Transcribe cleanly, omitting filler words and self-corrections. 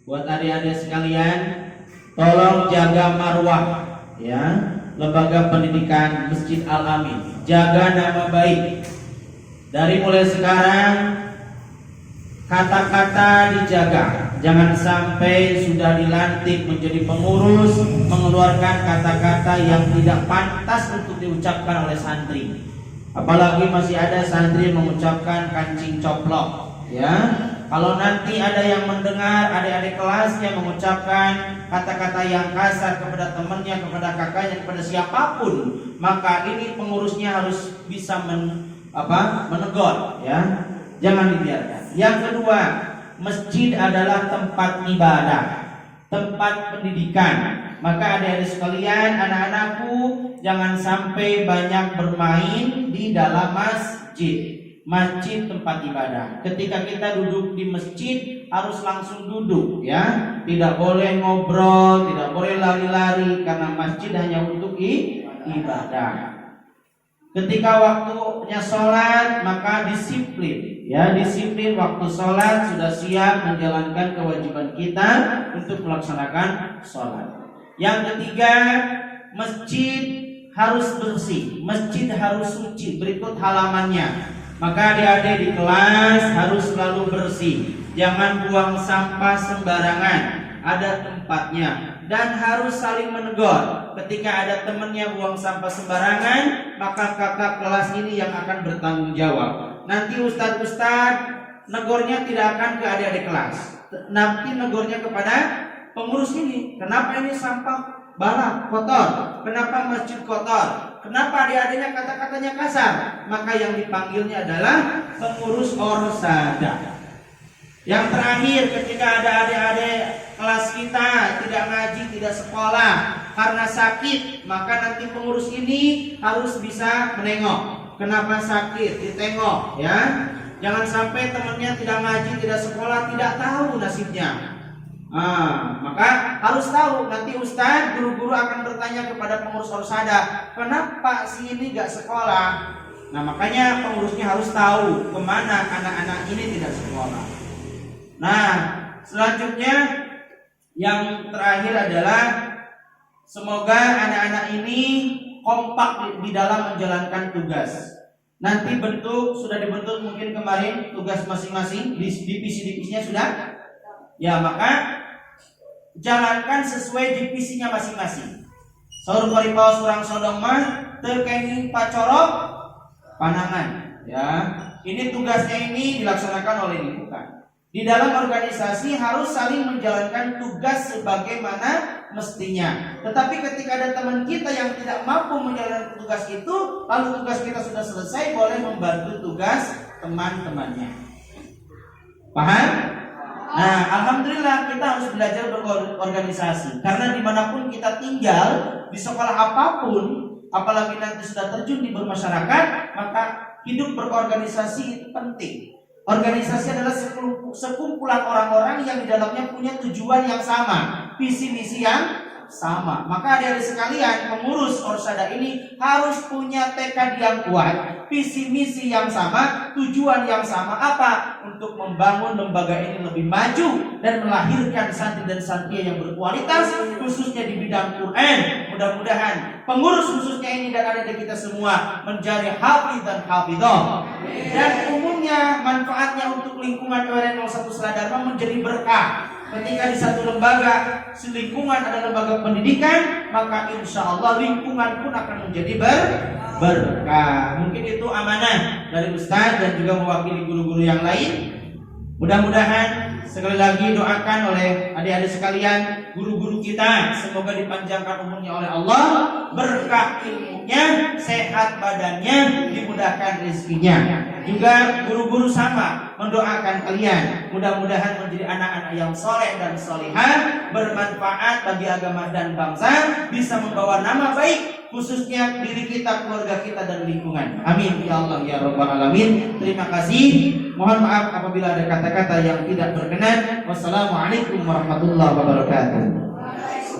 Buat adik-adik sekalian, tolong jaga marwah ya, lembaga pendidikan Masjid Al-Amin. Jaga nama baik. Dari mulai sekarang kata-kata dijaga. Jangan sampai sudah dilantik menjadi pengurus mengeluarkan kata-kata yang tidak pantas untuk diucapkan oleh santri. Apalagi masih ada santri yang mengucapkan kancing coplok ya. Kalau nanti ada yang mendengar adik-adik kelasnya mengucapkan kata-kata yang kasar kepada temannya, kepada kakaknya, kepada siapapun, maka ini pengurusnya harus bisa menegur ya. Jangan dibiarkan. Yang kedua, masjid adalah tempat ibadah, tempat pendidikan. Maka adik-adik sekalian, anak-anakku, jangan sampai banyak bermain di dalam masjid. Masjid tempat ibadah. Ketika kita duduk di masjid harus langsung duduk ya. Tidak boleh ngobrol, tidak boleh lari-lari, karena masjid hanya untuk ibadah. Ketika waktunya sholat maka disiplin ya, disiplin waktu sholat, sudah siap menjalankan kewajiban kita untuk melaksanakan sholat. Yang ketiga, masjid harus bersih, masjid harus suci. Berikut halamannya. Maka adik-adik di kelas harus selalu bersih. Jangan buang sampah sembarangan, ada tempatnya. Dan harus saling menegur. Ketika ada temannya buang sampah sembarangan, maka kakak kelas ini yang akan bertanggung jawab. Nanti ustadz negornya tidak akan ke adik-adik kelas, nanti negornya kepada pengurus ini. Kenapa ini sampah balap kotor? Kenapa masjid kotor? Kenapa adik-adiknya kata-katanya kasar? Maka yang dipanggilnya adalah pengurus orsada. Yang terakhir, ketika ada adik-adik kelas kita tidak ngaji, tidak sekolah karena sakit, maka nanti pengurus ini harus bisa menengok. Kenapa sakit? Ditengok ya. Jangan sampai temannya tidak ngaji, tidak sekolah, tidak tahu nasibnya. Maka harus tahu. Nanti ustaz, guru-guru akan bertanya kepada pengurus orsada, kenapa si ini gak sekolah? Nah makanya pengurusnya harus tahu kemana anak-anak ini tidak sekolah. Nah selanjutnya yang terakhir adalah semoga anak-anak ini kompak di dalam menjalankan tugas. Nanti sudah dibentuk mungkin kemarin tugas masing-masing, divisi-divisinya sudah. Ya maka jalankan sesuai divisinya masing-masing. Saur paripaos urang sodong mah terkenging pacorok panangan. Ya, ini tugasnya ini dilaksanakan oleh lingkungan. Di dalam organisasi harus saling menjalankan tugas sebagaimana mestinya. Tetapi ketika ada teman kita yang tidak mampu menjalankan tugas itu, lalu tugas kita sudah selesai, boleh membantu tugas teman-temannya. Paham? Nah, alhamdulillah kita harus belajar berorganisasi. Karena dimanapun kita tinggal, di sekolah apapun, apalagi nanti sudah terjun di bermasyarakat, maka hidup berorganisasi itu penting. Organisasi adalah sekumpulan orang-orang yang di dalamnya punya tujuan yang sama, visi misi yang sama. Maka adik-adik sekalian, pengurus orsada ini harus punya tekad yang kuat, visi misi yang sama, tujuan yang sama. Apa? Untuk membangun lembaga ini lebih maju dan melahirkan santri dan santri yang berkualitas, khususnya di bidang Quran. Mudah-mudahan pengurus khususnya ini dan adik-adik kita semua menjadi hafiz dan hafizah. Dan umumnya manfaatnya untuk lingkungan RW 01 Seladharma menjadi berkah. Ketika di satu lembaga, lingkungan ada lembaga pendidikan, maka insya Allah lingkungan pun akan menjadi berkah. Mungkin itu amanah dari Ustaz dan juga mewakili guru-guru yang lain. Mudah-mudahan sekali lagi doakan oleh adik-adik sekalian, guru-guru kita semoga dipanjangkan umurnya oleh Allah, berkah ilmunya, sehat badannya, dimudahkan rezekinya. Juga guru-guru sama mendoakan kalian, mudah-mudahan menjadi anak-anak yang soleh dan solihah, bermanfaat bagi agama dan bangsa, bisa membawa nama baik khususnya diri kita, keluarga kita dan lingkungan. Amin ya Allah ya Rabbal alamin. Terima kasih. Mohon maaf apabila ada kata-kata yang tidak berkenan. Wassalamualaikum warahmatullahi wabarakatuh.